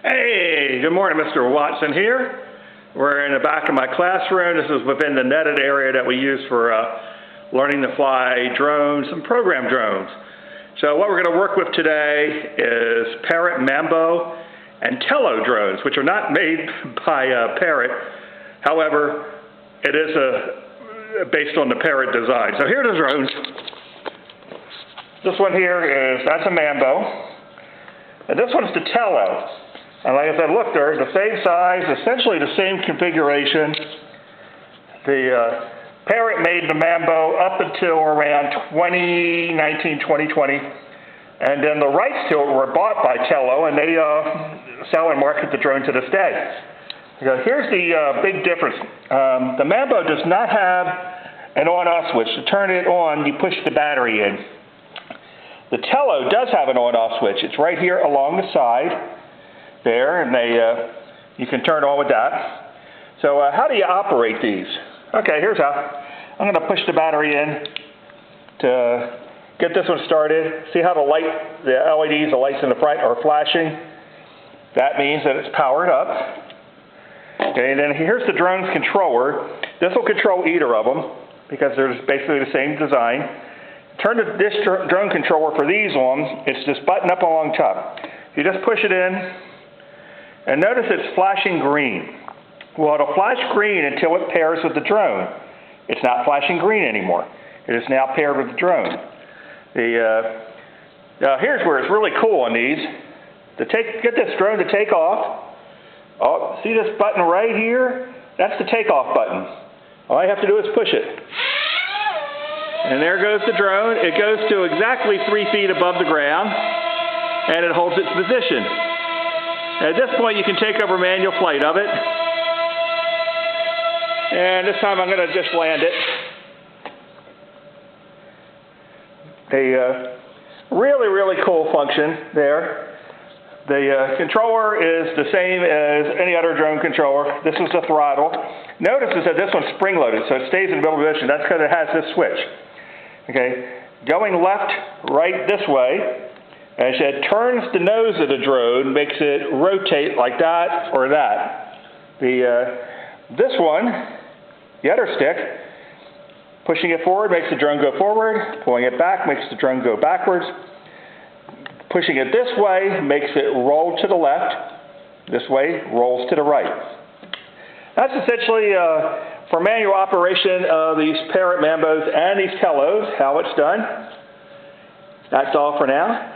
Hey, good morning, Mr. Watson here. We're in the back of my classroom. This is within the netted area that we use for learning to fly drones and program drones. So what we're going to work with today is Parrot, Mambo, and Tello drones, which are not made by Parrot. However, it is based on the Parrot design. So here are the drones. This one here that's a Mambo, and this one's the Tello. And like I said, look, they're the same size, essentially the same configuration. The Parrot made the Mambo up until around 2019, 2020. And then the rights to it were bought by Tello, and they sell and market the drone to this day. Here's the big difference. The Mambo does not have an on-off switch. To turn it on, you push the battery in. The Tello does have an on-off switch. It's right here along the side there, and you can turn on with that. So how do you operate these? Okay, here's how. I'm going to push the battery in to get this one started. See how the LEDs, the lights in the front are flashing? That means that it's powered up. Okay, and then here's the drone's controller. This will control either of them because they're basically the same design. Turn this drone controller for these on. It's this button up along top. You just push it in, and notice it's flashing green. Well, it'll flash green until it pairs with the drone. It's not flashing green anymore. It is now paired with the drone. Now here's where it's really cool on these. Get this drone to take off. Oh, see this button right here? That's the takeoff button. All I have to do is push it. And there goes the drone. It goes to exactly 3 feet above the ground, and it holds its position. At this point, you can take over manual flight of it. And this time I'm going to just land it. A really, really cool function there. The controller is the same as any other drone controller. This is the throttle. Notice that this one's spring-loaded, so it stays in middle position. That's because it has this switch. Okay, going left, right, this way. As it turns the nose of the drone, makes it rotate like that or that. This one, the other stick, pushing it forward makes the drone go forward. Pulling it back makes the drone go backwards. Pushing it this way makes it roll to the left. This way rolls to the right. That's essentially for manual operation of these Parrot Mambos and these Tellos, how it's done. That's all for now.